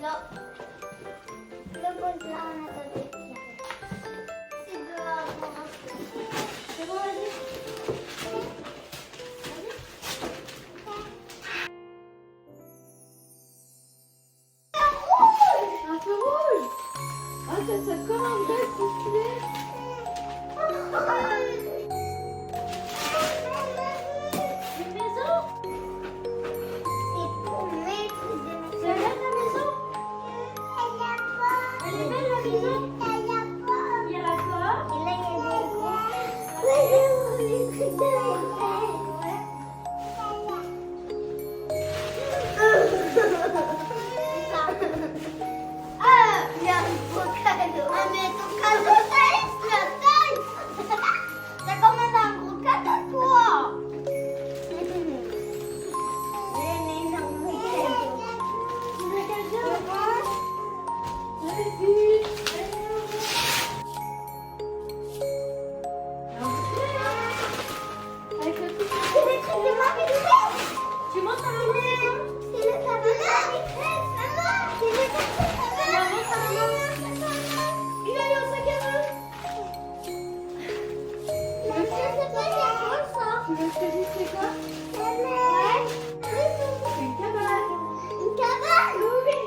là. Le pose là en attendant. C'est dehors. C'est bon, vas-y. Un feu rouge. Ah, ça commence à être stylé. Une maison? C'est pour mettre des... C'est belle la maison? Elle est belle la maison? Il y a la porte. Et là il y a des trucs Ah, il y a un beau cadeau. Ah, mais ton cadeau, ça est la taille. T'as quand même un gros cadeau, toi. Un énorme cadeau. Un cadeau. Avec le truc. C'est des trucs de Marie-Thérèse. Tu montres à maman? C'est le cadeau de Marie-Thérèse. Maman, c'est le cadeau de Maman. Il a mis un sac à main. Je sais pas c'est quoi ça. Tu veux que je te dise c'est quoi? Ouais. C'est une cabane. Une cabane. Oui.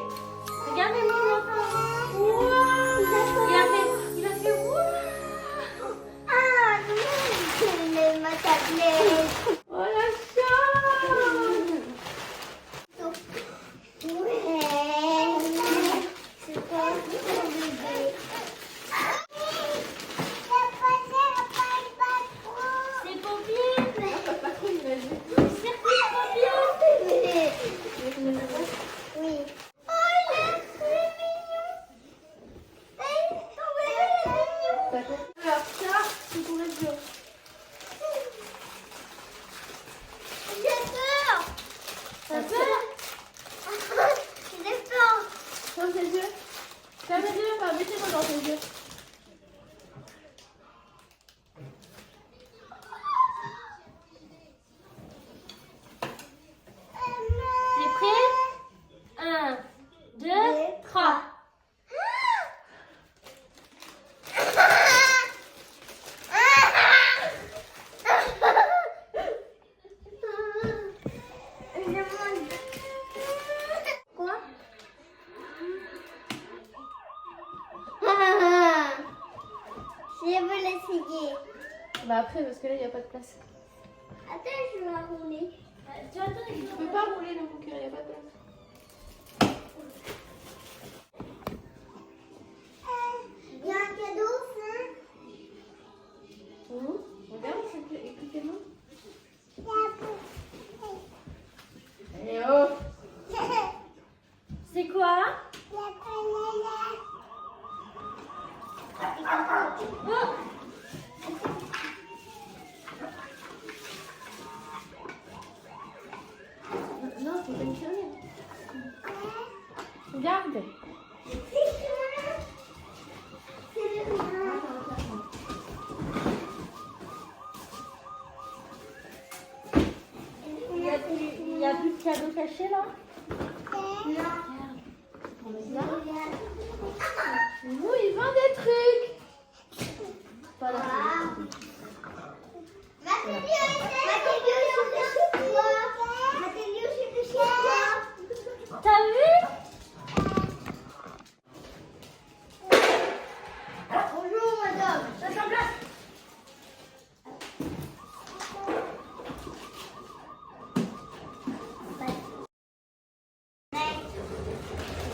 Regardez mon enfant. Wow. Il a fait wouh. Ah non, c'est ma tablette. Oh la chance. Ouais. C'est pas bébé. C'est pompier. Pas trop imaginer. Circuit pompier. Oui. Oh, il est mignon. T'as compris? Alors ça, c'est pour les yeux. J'ai peur. T'as peur? J'ai peur. Ferme tes yeux. Ferme tes yeux, enfin, mettez-moi dans tes yeux. T'es prêt? 1, 2, 3. Quoi? Je veux l'essayer. Bah après, parce que là, il n'y a pas de place. Attends, je vais la rouler. Tu attends, Tu peux pas rouler le bouquin, il n'y a pas de place. Il y a un cadeau, ça? Regarde, écoutez-moi. Eh oh! C'est quoi? Oh! Non, c'est pas une chérie. Regarde. Il n'y a plus de cadeau caché là? Non. Nous, il vend des trucs. Voilà. T'as vu? Bonjour madame, ça s'en place.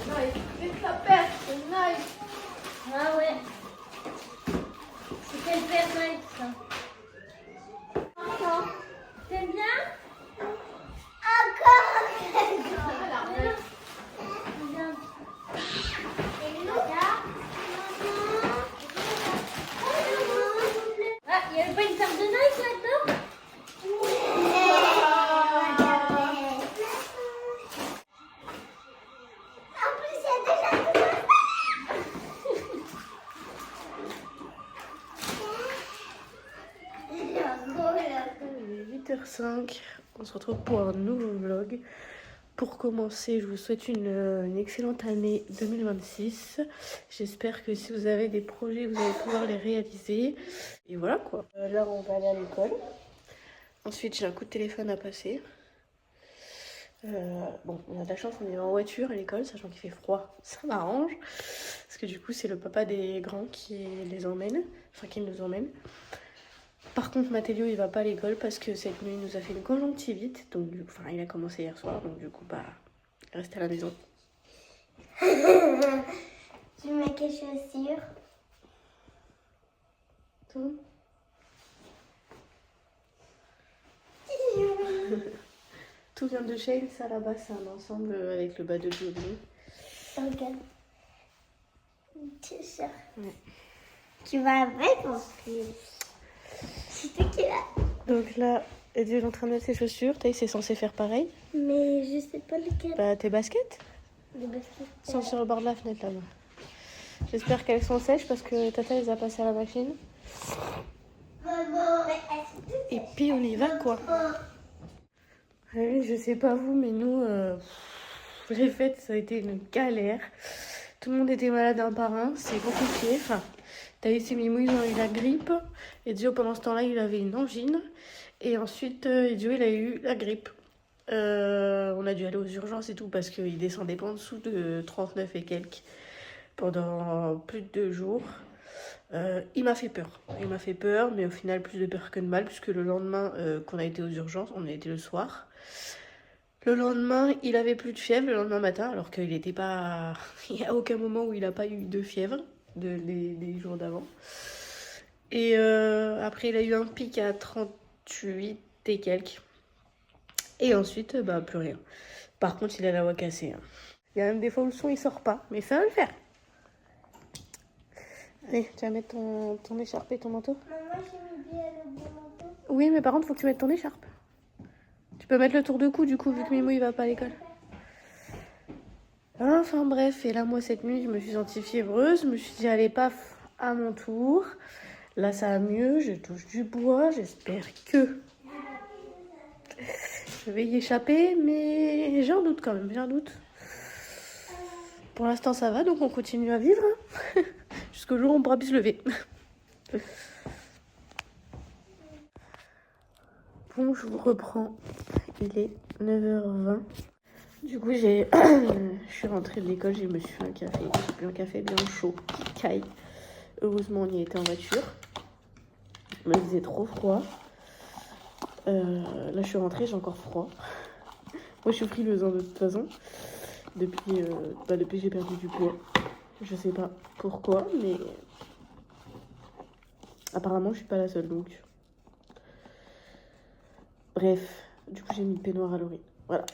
Nice. C'est ta paire, c'est nice. Ah ouais. C'est quel père Nike ça? T'aimes bien? Encore un cadeau. Regarde. Ah, il n'y avait pas une paire de Nike là-dedans? En plus, il y a déjà tout. 8h05, on se retrouve pour un nouveau vlog. Pour commencer, je vous souhaite une excellente année 2026. J'espère que si vous avez des projets, vous allez pouvoir les réaliser. Et voilà quoi. Là, on va aller à l'école. Ensuite, j'ai un coup de téléphone à passer. Bon, on a de la chance, on est en voiture à l'école, sachant qu'il fait froid. Ça m'arrange. Parce que du coup, c'est le papa des grands qui les emmène. Enfin, qui nous emmène. Par contre, Mathéo, il va pas à l'école parce que cette nuit, il nous a fait une conjonctivite. Donc, il a commencé hier soir. Donc, du coup, il reste à la maison. Tu mets quelles chaussures? Tout. Tout vient de Shane. Ça, là-bas, c'est un ensemble avec le bas de jogging. Regarde. T-shirt. Ouais. Tu vas avec en plus. C'est toi qui l'as. Donc là, Eddie est en train de mettre ses chaussures. Taï, c'est censé faire pareil. Mais je sais pas lequel. Bah, tes baskets Les baskets. sont sur le bord de la fenêtre là-bas. J'espère qu'elles sont sèches parce que Tata les a passées à la machine. Et puis on y va quoi. Oui, je sais pas vous, mais nous, les fêtes, ça a été une galère. Tout le monde était malade un par un, c'est compliqué. Enfin, Thaïs et Mimou, ils ont eu la grippe. Et Dio, pendant ce temps-là, il avait une angine. Et ensuite, Dio, il a eu la grippe. On a dû aller aux urgences et tout parce qu'il descendait pas en dessous de 39 et quelques pendant plus de 2 jours. Il m'a fait peur. Il m'a fait peur, mais au final, plus de peur que de mal, puisque le lendemain qu'on a été aux urgences, on a été le soir. Le lendemain, il avait plus de fièvre le lendemain matin, alors qu'il n'était pas. Il n'y a aucun moment où il n'a pas eu de fièvre les jours d'avant. Et après, il a eu un pic à 38 et quelques. Et ensuite, plus rien. Par contre, il a la voix cassée. Hein. Il y a même des fois où le son il sort pas, mais ça va le faire. Allez, tu vas mettre ton écharpe et ton manteau. Maman, j'ai mis le bon manteau. Oui, mais par contre, faut que tu mettes ton écharpe. Tu peux mettre le tour de cou, du coup, vu que Mimo, il va pas à l'école. Enfin, bref. Et là, moi, cette nuit, je me suis sentie fiévreuse. Je me suis dit, allez, paf, à mon tour. Là, ça va mieux. Je touche du bois. J'espère que je vais y échapper. Mais j'ai un doute quand même. J'ai un doute. Pour l'instant, ça va. Donc, on continue à vivre. Hein. Jusqu'au jour où on pourra plus se lever. Bon, je vous reprends. Il est 9h20. Du coup, je suis rentrée de l'école, je me suis fait un café. J'ai pris un café bien chaud, qui caille. Heureusement, on y était en voiture. Il me faisait trop froid. Là, je suis rentrée, j'ai encore froid. Moi, je suis frileuse, hein, de toute façon. Depuis que j'ai perdu du poids. Je sais pas pourquoi, mais apparemment, je suis pas la seule, donc... Bref, du coup, j'ai mis le peignoir à l'oreille. Voilà.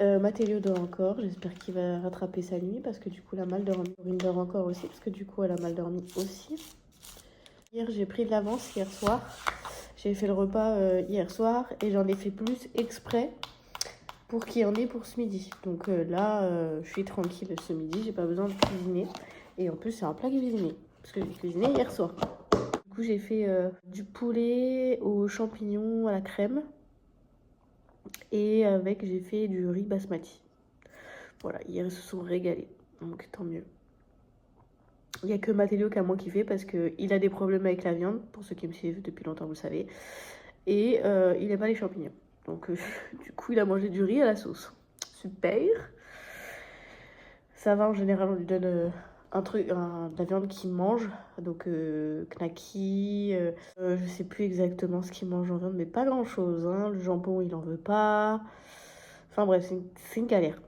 Mathéo dort encore, j'espère qu'il va rattraper sa nuit parce que du coup, elle a mal dormi. Aurine dort encore aussi parce que du coup, elle a mal dormi aussi. Hier, j'ai pris de l'avance hier soir. J'ai fait le repas hier soir et j'en ai fait plus exprès pour qu'il y en ait pour ce midi. Donc là, je suis tranquille ce midi, j'ai pas besoin de cuisiner. Et en plus, c'est un plat cuisiné parce que j'ai cuisiné hier soir. Du coup, j'ai fait du poulet aux champignons à la crème. Et avec, j'ai fait du riz basmati. Voilà, hier, ils se sont régalés. Donc, tant mieux. Il n'y a que Mathéo qui a moins kiffé parce qu'il a des problèmes avec la viande. Pour ceux qui me suivent depuis longtemps, vous le savez. Et il n'aime pas les champignons. Donc, du coup, il a mangé du riz à la sauce. Super. Ça va, en général, on lui donne... de la viande qu'il mange, donc knacky, je sais plus exactement ce qu'il mange en viande, mais pas grand chose, hein. Le jambon il en veut pas, enfin bref, c'est une galère.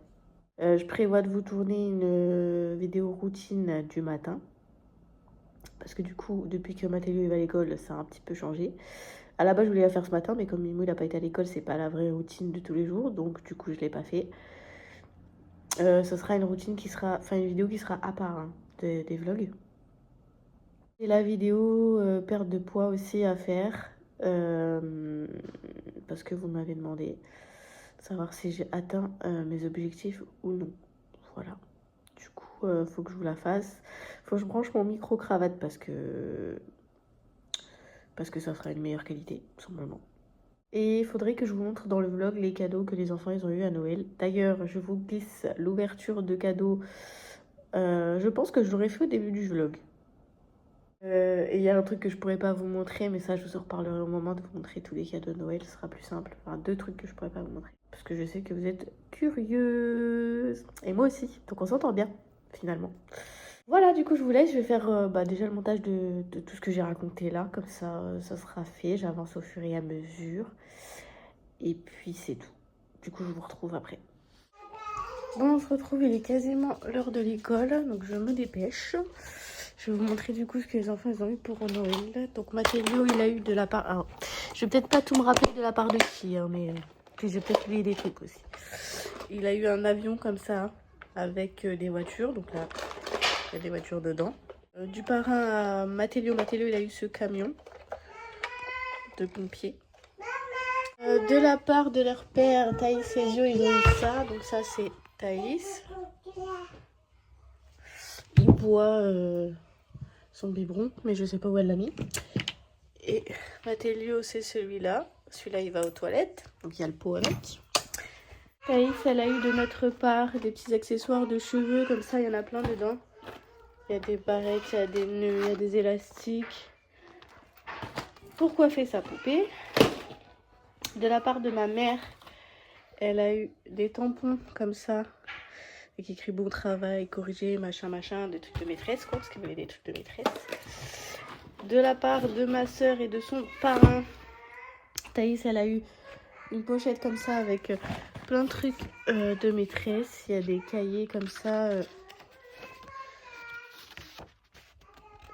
Je prévois de vous tourner une vidéo routine du matin, parce que du coup, depuis que Mathéo va à l'école, ça a un petit peu changé. À la base, je voulais la faire ce matin, mais comme Mimou il n'a pas été à l'école, c'est pas la vraie routine de tous les jours, donc du coup, je l'ai pas fait. Ce sera une routine qui sera, enfin une vidéo qui sera à part hein, des vlogs. Et la vidéo perte de poids aussi à faire, parce que vous m'avez demandé de savoir si j'ai atteint mes objectifs ou non. Voilà. Du coup, faut que je vous la fasse. Faut que je branche mon micro-cravate parce que ça sera une meilleure qualité, tout simplement. Et il faudrait que je vous montre dans le vlog les cadeaux que les enfants ils ont eu à Noël. D'ailleurs, je vous glisse l'ouverture de cadeaux. Je pense que je l'aurais fait au début du vlog. Et il y a un truc que je pourrais pas vous montrer, mais ça je vous en reparlerai au moment de vous montrer tous les cadeaux de Noël, ce sera plus simple. Enfin, 2 trucs que je pourrais pas vous montrer. Parce que je sais que vous êtes curieuse. Et moi aussi, donc on s'entend bien, finalement. Voilà, du coup je vous laisse, je vais faire déjà le montage de tout ce que j'ai raconté là, comme ça ça sera fait, j'avance au fur et à mesure. Et puis c'est tout. Du coup je vous retrouve après. Bon, on se retrouve, il est quasiment l'heure de l'école, donc je me dépêche. Je vais vous montrer du coup ce que les enfants ils ont eu pour Noël. Donc Mathéo, il a eu de la part... Alors, je vais peut-être pas tout me rappeler de la part de qui, hein, mais puis j'ai peut-être oublié des trucs aussi. Il a eu un avion comme ça, avec des voitures. Donc là, il y a des voitures dedans. Du parrain à Mathéo, il a eu ce camion de pompiers. De la part de leur père, Thaïs et Zio, ils ont eu ça. Donc ça, c'est Thaïs. Il boit son biberon, mais je sais pas où elle l'a mis. Et Mathéo, c'est celui-là. Celui-là, il va aux toilettes. Donc il y a le pot avec. Thaïs, elle a eu de notre part des petits accessoires de cheveux. Comme ça, il y en a plein dedans. Il y a des barrettes, il y a des nœuds, il y a des élastiques. Pour coiffer sa poupée. De la part de ma mère, elle a eu des tampons comme ça. Avec écrit bon travail, corrigé, machin, machin, des trucs de maîtresse, quoi, parce qu'elle voulait des trucs de maîtresse. De la part de ma soeur et de son parrain, Thaïs, elle a eu une pochette comme ça avec plein de trucs de maîtresse. Il y a des cahiers comme ça,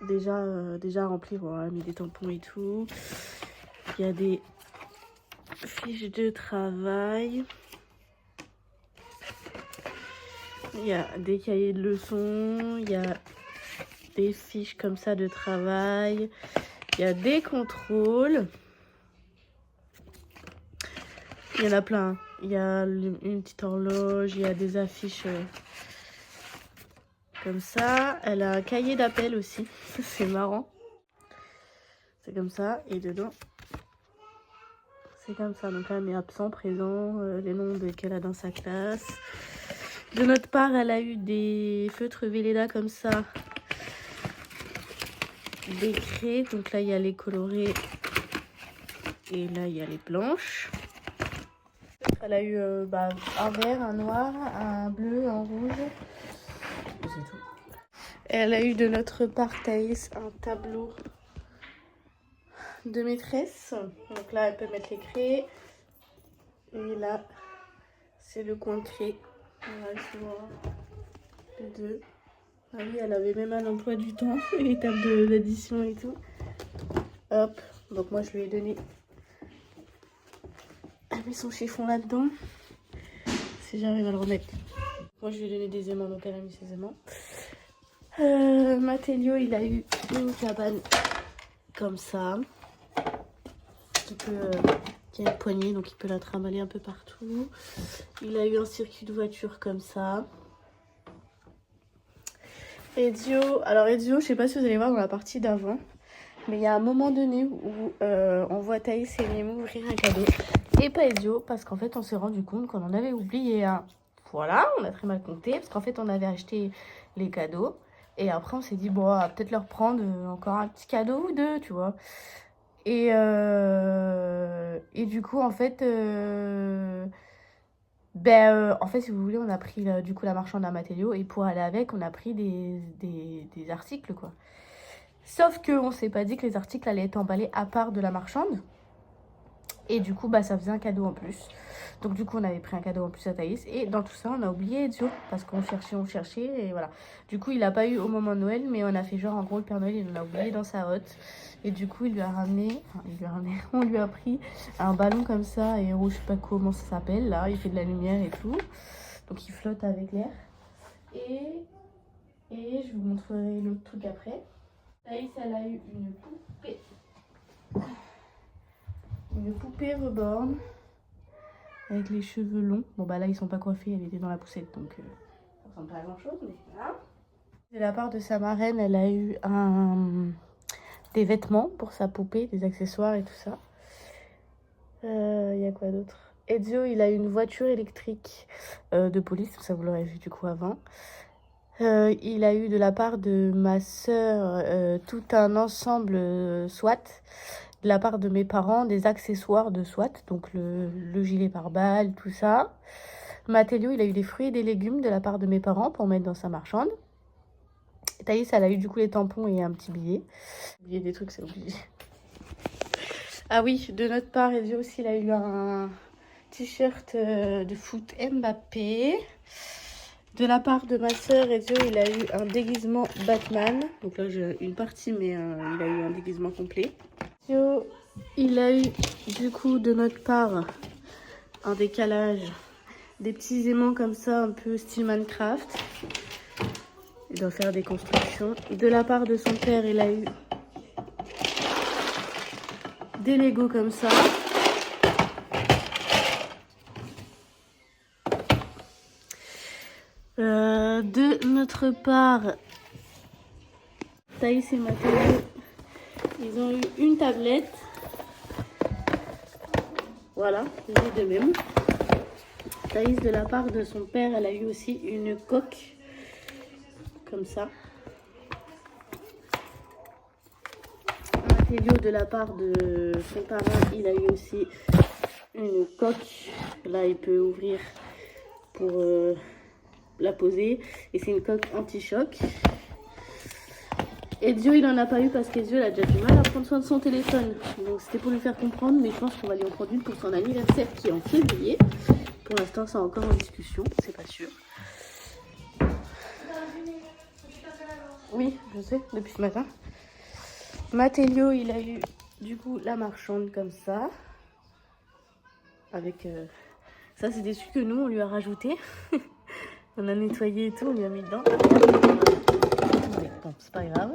déjà remplis, voilà, mis des tampons et tout. Il y a des fiches de travail. Il y a des cahiers de leçons, il y a des fiches comme ça de travail, il y a des contrôles. Il y en a plein. Il y a une petite horloge, il y a des affiches comme ça. Elle a un cahier d'appel aussi, c'est marrant. C'est comme ça, et dedans, c'est comme ça. Donc là, elle met absent, présent, les noms qu'elle a dans sa classe. De notre part, elle a eu des feutres Velleda comme ça, des craies. Donc là, il y a les colorés et là, il y a les blanches. Elle a eu un vert, un noir, un bleu, un rouge. C'est tout. Et elle a eu de notre part, Thaïs, un tableau de maîtresse. Donc là, elle peut mettre les craies. Et là, c'est le coin de craie. Voilà, tu vois. Les deux. Ah oui, elle avait même un emploi du temps, les tables d'addition et tout. Hop, donc moi je lui ai donné. Elle met son chiffon là-dedans. Si j'arrive à le remettre. Moi je lui ai donné des aimants, donc elle a mis ses aimants. Mathéo, il a eu une cabane comme ça. Qui a une poignée, donc il peut la trimballer un peu partout. Il a eu un circuit de voiture comme ça. Ezio, alors Ezio, je sais pas si vous allez voir dans la partie d'avant, mais il y a un moment donné où on voit Thaïs et Mimou ouvrir un cadeau. Et pas Ezio, parce qu'en fait on s'est rendu compte qu'on en avait oublié un. Voilà, on a très mal compté, parce qu'en fait on avait acheté les cadeaux. Et après on s'est dit, bon, on va peut-être leur prendre encore un petit cadeau ou deux, tu vois. Et du coup, en fait, en fait, si vous voulez, on a pris du coup la marchande à Mathéo. Et pour aller avec, on a pris des articles, quoi. Sauf qu'on s'est pas dit que les articles allaient être emballés à part de la marchande. Et du coup, ça faisait un cadeau en plus. Donc du coup, on avait pris un cadeau en plus à Thaïs. Et dans tout ça, on a oublié Ezio. Parce qu'on cherchait, et voilà. Du coup, il n'a pas eu au moment de Noël. Mais on a fait genre, en gros, le Père Noël, il nous l'a oublié dans sa hotte. Et du coup, il lui a ramené, on lui a pris un ballon comme ça. Et je sais pas comment ça s'appelle, là. Il fait de la lumière et tout. Donc il flotte avec l'air. Et je vous montrerai l'autre truc après. Thaïs, elle a eu une poupée. Une poupée reborn avec les cheveux longs. Bon là ils sont pas coiffés, elle était dans la poussette donc ça ressemble pas à grand chose, mais voilà. De la part de sa marraine, elle a eu des vêtements pour sa poupée, des accessoires et tout ça. Il y a quoi d'autre? Ezio, il a une voiture électrique de police, ça vous l'aurez vu du coup avant. Il a eu de la part de ma sœur tout un ensemble SWAT, de la part de mes parents, des accessoires de SWAT, donc le gilet pare-balles, tout ça. Mathéo, il a eu des fruits et des légumes de la part de mes parents pour mettre dans sa marchande. Thaïs, elle a eu du coup les tampons et un petit billet. Oublier des trucs, c'est obligé. Ah oui, de notre part, Ezio aussi, il a eu un t-shirt de foot Mbappé. De la part de ma sœur, Ezio, il a eu un déguisement Batman. Donc là, j'ai une partie, mais il a eu un déguisement complet. Ezio, il a eu, du coup, de notre part, un décalage, des petits aimants comme ça, un peu style Minecraft. Il doit faire des constructions. De la part de son père, il a eu des Lego comme ça. De notre part, Thaïs et Mathéo, ils ont eu une tablette. Voilà, j'ai de même. Thaïs, de la part de son père, elle a eu aussi une coque. Comme ça. Mathéo, de la part de son parent, il a eu aussi une coque. Là, il peut ouvrir pour la poser. Et c'est une coque anti-choc. Ezio, il n'en a pas eu parce qu'Ezio, il a déjà du mal à prendre soin de son téléphone. Donc, c'était pour lui faire comprendre. Mais je pense qu'on va lui en prendre une pour son anniversaire qui est en février. Pour l'instant, c'est encore en discussion. C'est pas sûr. Oui, je sais, depuis ce matin. Mathéo, il a eu du coup la marchande comme ça. Avec ça, c'est des trucs que nous, on lui a rajouté. On a nettoyé et tout, on lui a mis dedans. Bon, c'est pas grave.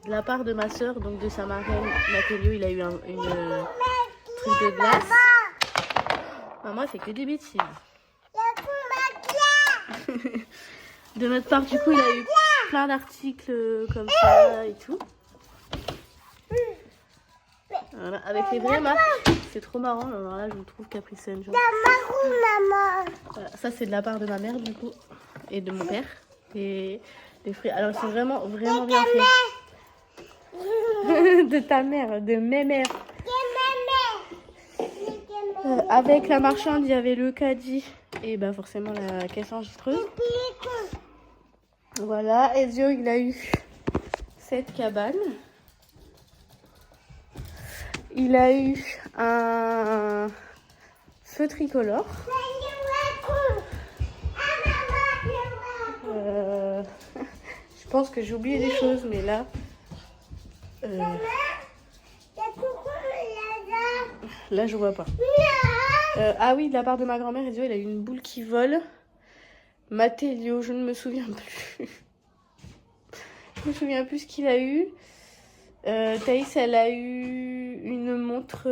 De la part de ma soeur, donc de sa marraine, Mathéo, il a eu une truc de glace. Maman, elle fait que des bêtises. De notre part, du coup, il a eu plein d'articles comme ça et tout. Voilà, avec les vraies marques. C'est trop marrant. Alors là, je vous trouve Capri Sun. Voilà, ça, c'est de la part de ma mère, du coup, et de mon père. Et les fruits. Alors, ils sont vraiment, vraiment bien faits. De ta mère, de mes mères. Avec la marchande, il y avait le caddie et bah forcément la caisse enregistreuse. Voilà, Ezio, il a eu cette cabane. Il a eu un feu tricolore. Je pense que j'ai oublié des choses, mais là... là, je vois pas. Ah oui, de la part de ma grand-mère, Ezio, il a eu une boule qui vole. Mathéo, je ne me souviens plus. Je me souviens plus ce qu'il a eu. Thaïs, elle a eu une montre,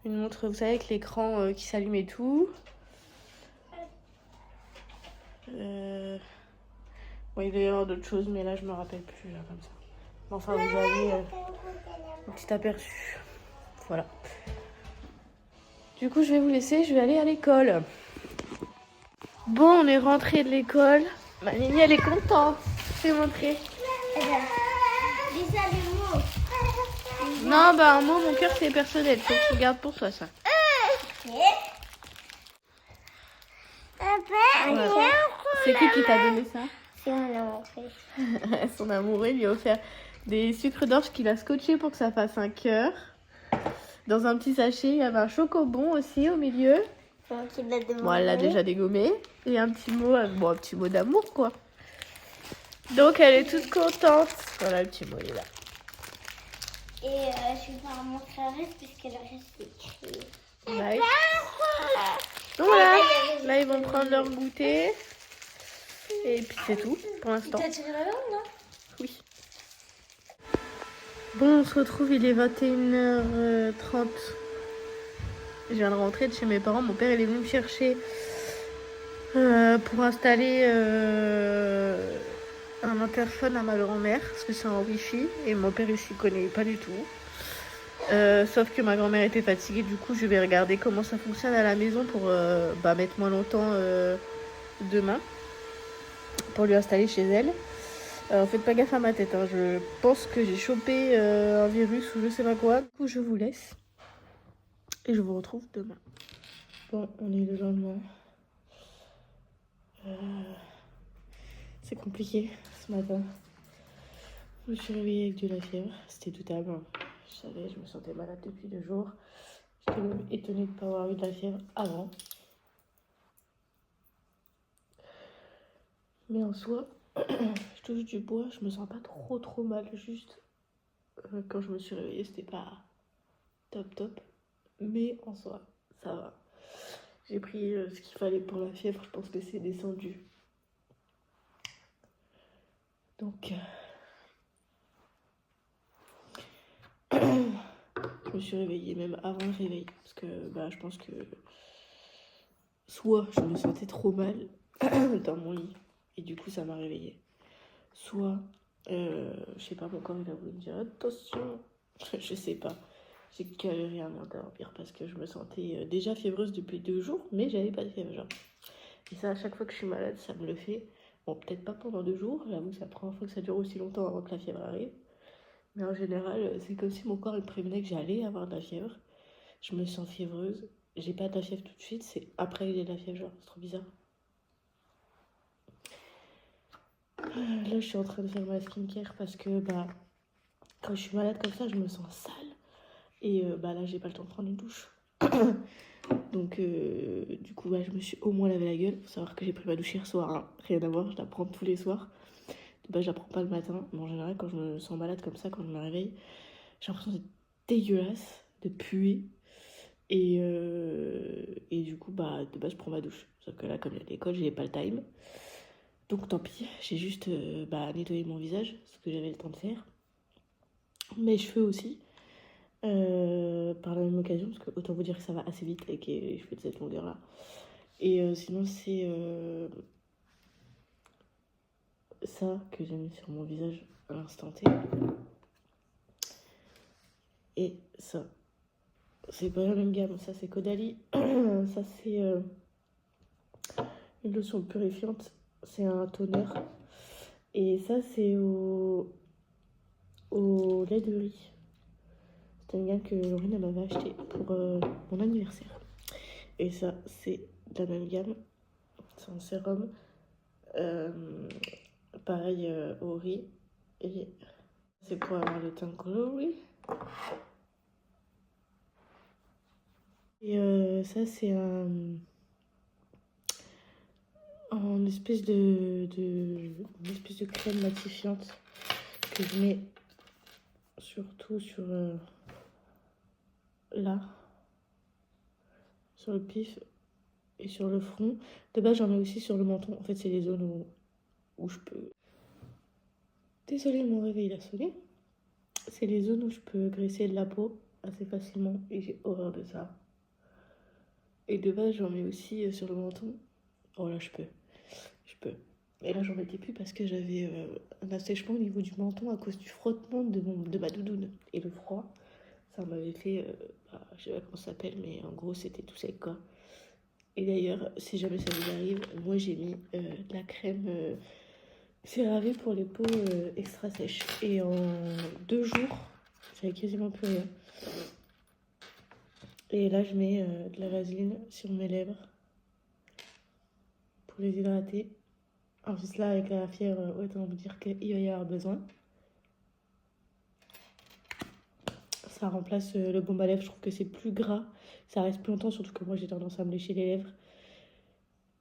vous savez, avec l'écran qui s'allume et tout. Bon, il doit y avoir d'autres choses, mais là, je me rappelle plus, là, comme ça. Enfin, vous avez un petit aperçu. Voilà. Du coup, je vais vous laisser, je vais aller à l'école. Bon, on est rentré de l'école. Ma Nini, elle est contente. Je vais montrer. Non, bah, moi, mon cœur, c'est personnel. Faut que tu gardes pour toi, ça. Voilà. C'est qui t'a donné ça? C'est mon amoureux. Son amoureux lui a offert des sucres d'orge qu'il a scotché pour que ça fasse un cœur. Dans un petit sachet, il y avait un chocobon aussi au milieu. Bon, elle l'a déjà dégommé. Et un petit mot, bon, un petit mot d'amour, quoi. Donc, elle est toute contente. Voilà, le petit mot, il est là. Et je vais pas montrer le reste puisque le reste est écrit. Ouais. Donc voilà, là, ils vont prendre leur goûter. Et puis, c'est tout pour l'instant. T'as tiré la langue, non? Oui. Bon, on se retrouve, il est 21h30. Je viens de rentrer de chez mes parents. Mon père, il est venu me chercher pour installer un interphone à ma grand-mère, parce que c'est un Wi-Fi. Et mon père, il s'y connaît pas du tout. Sauf que ma grand-mère était fatiguée, du coup je vais regarder comment ça fonctionne à la maison pour mettre moins longtemps demain, pour lui installer chez elle. Faites pas gaffe à ma tête, hein. Je pense que j'ai chopé un virus ou je sais pas quoi. Du coup je vous laisse et je vous retrouve demain. Bon, on est le lendemain. C'est compliqué ce matin. Je me suis réveillée avec de la fièvre, c'était doutable, hein. Je savais, je me sentais malade depuis 2 jours. J'étais même étonnée de ne pas avoir eu de la fièvre avant. Mais en soi, je touche du bois, je me sens pas trop mal. Juste quand je me suis réveillée, c'était pas top. Mais en soi, ça va. J'ai pris ce qu'il fallait pour la fièvre, je pense que c'est descendu. Donc, je me suis réveillée même avant le réveil. Parce que je pense que soit je me sentais trop mal dans mon lit et du coup ça m'a réveillée. Soit, je sais pas, mon corps il a voulu me dire attention, je sais pas. J'ai galéré à m'endormir parce que je me sentais déjà fiévreuse depuis 2 jours, mais j'avais pas de fièvre, genre. Et ça, à chaque fois que je suis malade, ça me le fait. Bon, peut-être pas pendant 2 jours, j'avoue, c'est la première fois que ça dure aussi longtemps avant que la fièvre arrive. Mais en général, c'est comme si mon corps il prévenait que j'allais avoir de la fièvre. Je me sens fiévreuse, j'ai pas de la fièvre tout de suite, c'est après que j'ai de la fièvre, genre, c'est trop bizarre. Là, je suis en train de faire ma skincare parce que quand je suis malade comme ça, je me sens sale. Et là, j'ai pas le temps de prendre une douche. Donc, du coup, je me suis au moins lavé la gueule. Faut savoir que j'ai pris ma douche hier soir, hein. Rien à voir, je la prends tous les soirs. Je la prends pas le matin. Mais en général, quand je me sens malade comme ça, quand je me réveille, j'ai l'impression d'être dégueulasse, de puer. Et du coup, de base, je prends ma douche. Sauf que là, comme il y a l'école, j'ai pas le time. Donc tant pis, j'ai juste nettoyé mon visage, ce que j'avais le temps de faire. Mes cheveux aussi, par la même occasion, parce que autant vous dire que ça va assez vite avec les cheveux de cette longueur-là. Et sinon, c'est ça que j'ai mis sur mon visage à l'instant T. Et ça, c'est pas la même gamme, ça c'est Caudalie, ça c'est une lotion purifiante, c'est un toner. Et ça c'est au lait de riz. C'est une gamme que Laurine m'avait acheté pour mon anniversaire. Et ça, c'est de la même gamme. C'est un sérum. Pareil au riz. Et c'est pour avoir le teint glowy. Et ça, c'est une espèce une espèce de crème matifiante que je mets surtout sur là, sur le pif et sur le front. De base, j'en mets aussi sur le menton. En fait, c'est les zones où je peux... Désolée, mon réveil a sonné. C'est les zones où je peux graisser de la peau assez facilement et j'ai horreur de ça. Et de base, j'en mets aussi sur le menton. Oh là, je peux. Et là, j'en mettais plus parce que j'avais un assèchement au niveau du menton à cause du frottement de ma doudoune. Et le froid, ça m'avait fait... je sais pas comment ça s'appelle, mais en gros, c'était tout sec, quoi. Et d'ailleurs, si jamais ça vous arrive, moi, j'ai mis de la crème CeraVe pour les peaux extra sèches. Et en 2 jours, j'avais quasiment plus rien. Et là, je mets de la vaseline sur mes lèvres pour les hydrater. En plus, là, avec la fièvre, autant vous dire qu'il va y avoir besoin. Ça remplace le baume à lèvres. Je trouve que c'est plus gras. Ça reste plus longtemps, surtout que moi, j'ai tendance à me lécher les lèvres.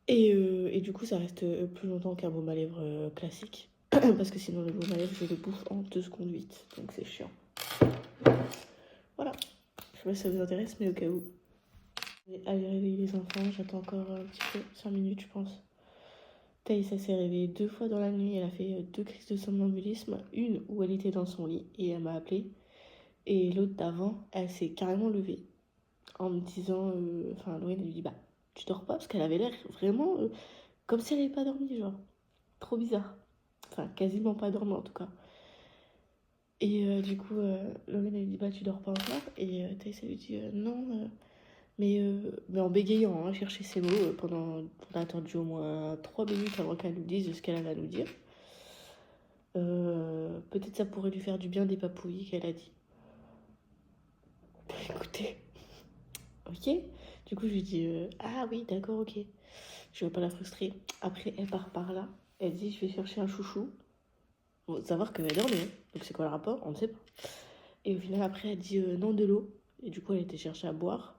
Et du coup, ça reste plus longtemps qu'un baume à lèvres classique. Parce que sinon, le baume à lèvres, je le bouffe en 2 secondes 8. Donc, c'est chiant. Voilà. Je sais pas si ça vous intéresse, mais au cas où. Je vais aller réveiller les enfants. J'attends encore un petit peu, 5 minutes, je pense. Thaïs, s'est réveillée 2 fois dans la nuit. Elle a fait 2 crises de somnambulisme. Une où elle était dans son lit et elle m'a appelée. Et l'autre d'avant, elle s'est carrément levée. En me disant... Laurine, elle lui dit, tu dors pas? Parce qu'elle avait l'air vraiment comme si elle n'avait pas dormi, genre. Trop bizarre. Enfin, quasiment pas dormi en tout cas. Et du coup, Laurine, elle lui dit, bah, tu dors pas encore? Et Thaïs, elle lui dit, non, mais en bégayant, hein, chercher ses mots pendant... On a attendu au moins 3 minutes avant qu'elle nous dise ce qu'elle avait à nous dire. Peut-être ça pourrait lui faire du bien des papouilles qu'elle a dit. Écoutez, ok. Du coup, je lui dis, ah oui, d'accord, ok. Je veux pas la frustrer. Après, elle part par là. Elle dit, je vais chercher un chouchou. Faut savoir qu'elle dormait, hein. Donc c'est quoi le rapport? On ne sait pas. Et au final, après, elle dit non, de l'eau. Et du coup, elle était chercher à boire.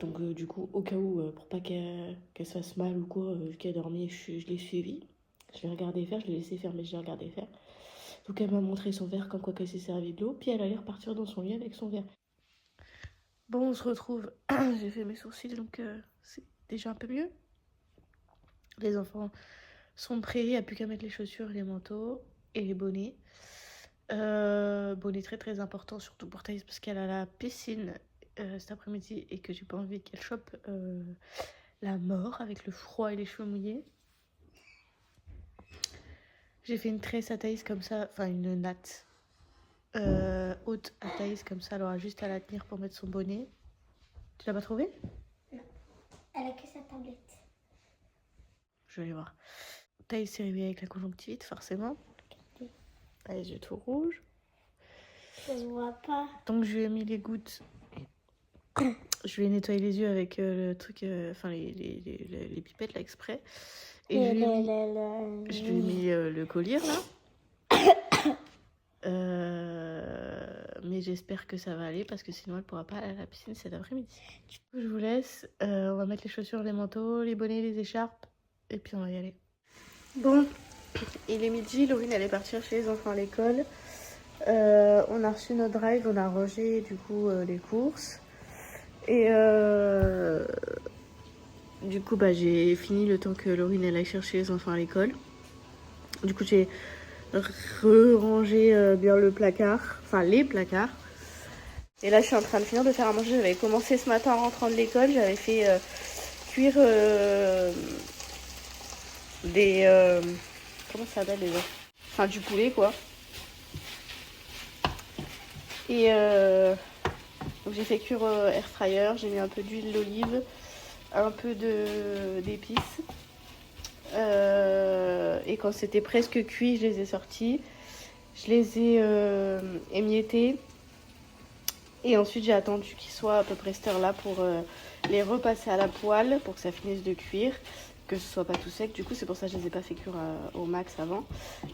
Donc, du coup, au cas où, pour pas qu'elle se fasse mal ou quoi, vu qu'elle dormait, je l'ai suivie. Je l'ai regardé faire, je l'ai laissé faire, mais je l'ai regardé faire. Donc, elle m'a montré son verre, comme quoi qu'elle s'est servie de l'eau. Puis, elle allait repartir dans son lit avec son verre. Bon, on se retrouve. J'ai fait mes sourcils, donc c'est déjà un peu mieux. Les enfants sont prêts, il n'y a plus qu'à mettre les chaussures, les manteaux et les bonnets. Bonnet très très important, surtout pour Thaïs, parce qu'elle a la piscine cet après-midi et que j'ai pas envie qu'elle chope la mort avec le froid et les cheveux mouillés. J'ai fait une tresse à Thaïs comme ça, enfin une natte haute à Thaïs comme ça, elle aura juste à la tenir pour mettre son bonnet. Tu l'as pas trouvé? Non, elle a que sa tablette. Je vais aller voir. Thaïs s'est réveillée avec la conjonctivite, forcément. Elle a les yeux tout rouges. Ça se voit pas. Donc je lui ai mis les gouttes. Je lui ai nettoyé les yeux avec le truc, enfin les pipettes là exprès. Et je lui ai mis le collier là. Mais j'espère que ça va aller parce que sinon elle pourra pas aller à la piscine cet après-midi. Du coup, je vous laisse. On va mettre les chaussures, les manteaux, les bonnets, les écharpes. Et puis on va y aller. Bon, il est midi. Laurine elle est partie chez les enfants à l'école. On a reçu notre drive, on a rangé du coup les courses. Et du coup bah, j'ai fini le temps que Laurine elle aille chercher les enfants à l'école. Du coup j'ai rangé bien le placard, enfin les placards. Et là je suis en train de finir de faire à manger. J'avais commencé ce matin en rentrant de l'école, j'avais fait cuire des... comment ça s'appelle déjà? Enfin du poulet quoi. Et donc j'ai fait cuire air fryer, j'ai mis un peu d'huile d'olive, un peu d'épices. Et quand c'était presque cuit, je les ai sortis. Je les ai émiettés. Et ensuite j'ai attendu qu'ils soient à peu près cette heure-là pour les repasser à la poêle pour que ça finisse de cuire, que ce soit pas tout sec. Du coup c'est pour ça que je les ai pas fait cuire au max avant.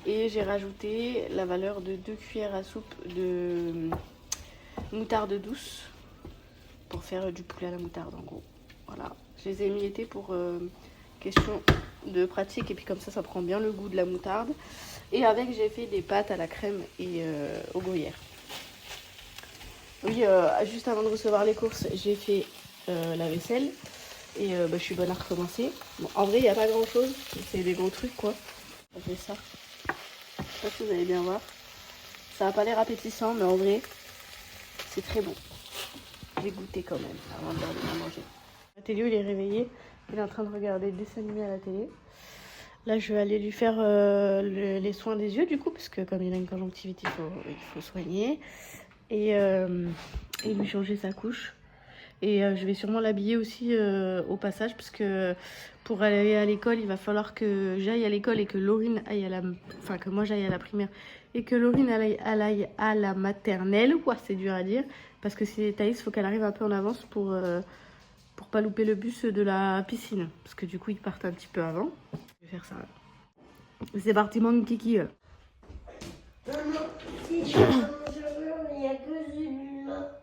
Et j'ai rajouté la valeur de 2 cuillères à soupe de moutarde douce pour faire du poulet à la moutarde en gros. Voilà, je les ai émiettés pour question de pratique et puis comme ça prend bien le goût de la moutarde. Et avec j'ai fait des pâtes à la crème et au gruyère. Oui, juste avant de recevoir les courses, j'ai fait la vaisselle et je suis bonne à recommencer. Bon, en vrai, il n'y a pas grand chose, c'est des gros trucs quoi. On fait ça. Je sais pas si vous allez bien voir. Ça n'a pas l'air appétissant, mais en vrai, c'est très bon. J'ai goûté quand même avant de manger. Théo, il est réveillé. Il est en train de regarder des dessins animés à la télé. Là, je vais aller lui faire les soins des yeux, du coup, parce que comme il a une conjonctivite, il faut soigner. Et lui changer sa couche. Et je vais sûrement l'habiller aussi au passage, parce que pour aller à l'école, il va falloir que j'aille à l'école et que Laurine aille à la... Enfin, que moi j'aille à la primaire et que Laurine aille à la maternelle. Ouah, c'est dur à dire. Parce que c'est Thaïs, il faut qu'elle arrive un peu en avance pour pas louper le bus de la piscine. Parce que du coup, ils partent un petit peu avant. Je vais faire ça. C'est parti, mon kiki. Si je prends mon chargeur, il n'y a que celui-là.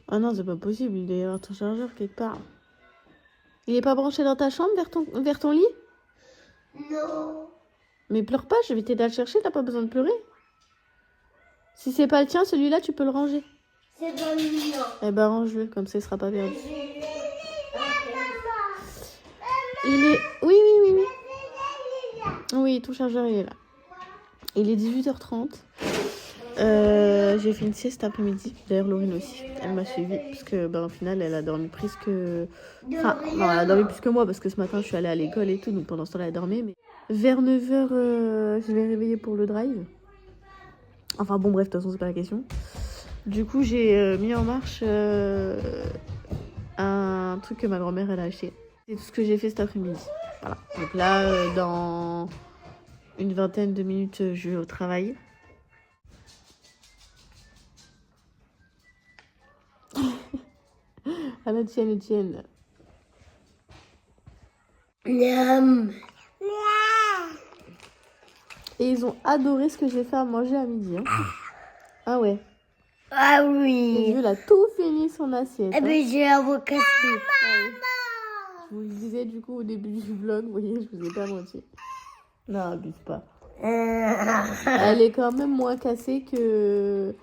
Ah non, c'est pas possible, il est dans ton chargeur quelque part. Il est pas branché dans ta chambre vers ton lit? Non. Mais pleure pas, je vais t'aider à le chercher, t'as pas besoin de pleurer. Si c'est pas le tien, celui-là, tu peux le ranger. C'est pas le mien. Eh ben range-le, comme ça il sera pas perdu. Okay. Il est... Oui. Oui, ton chargeur il est là. Il est 18h30. J'ai fait une sieste après-midi. D'ailleurs, Laurine aussi. Elle m'a suivie. Parce que, au final, elle a dormi plus que... Enfin, non, elle a dormi plus que moi. Parce que ce matin, je suis allée à l'école et tout. Donc, pendant ce temps-là, elle dormait. Mais vers 9h, je l'ai réveillée pour le drive. Enfin bon, bref, de toute façon, c'est pas la question. Du coup, j'ai mis en marche un truc que ma grand-mère, elle a acheté. C'est tout ce que j'ai fait cet après-midi. Voilà. Donc là, dans une vingtaine de minutes, je vais au travail. À la tienne. Miam. Et ils ont adoré ce que j'ai fait à manger à midi. Hein. Ah ouais. Ah Le oui. vieux, il a tout fini son assiette. Eh Hein. bien, j'ai un mot cassé. Je vous le disais du coup au début du vlog, vous voyez, je vous ai pas menti. Non, abuse pas. Elle est quand même moins cassée que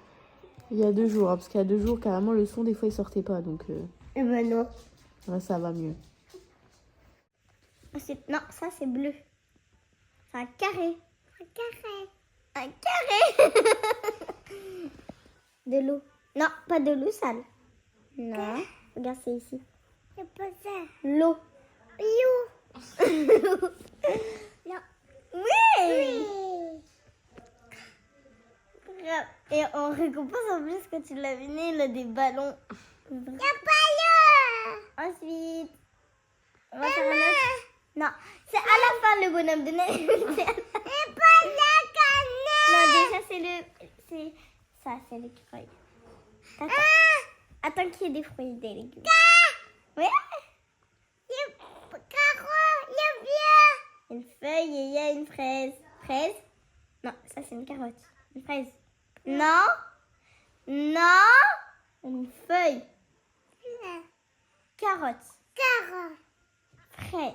il y a 2 jours. Hein, parce qu'il y a 2 jours, carrément, le son, des fois, il sortait pas. Donc Eh ben non. là, ça va mieux. Non, ça c'est bleu. C'est un carré. Un carré. De l'eau. Non, pas de l'eau sale. Non. Regarde, c'est ici. C'est pas ça. L'eau. Non. Oui. Et en récompense, en plus, quand tu l'as venu, il a des ballons. Il y a pas Ensuite, on va faire un autre. Non, c'est à la fin le bonhomme de neige. C'est pas la canette. Non, déjà, c'est ça, c'est l'écureuil. Attends qu'il y ait des fruits et des légumes. Ouais. Il y a carotte, il y a bien. Une feuille et il y a une fraise. Fraise? Non, ça c'est une carotte. Une fraise. Non. Une feuille. Carotte. Fraise.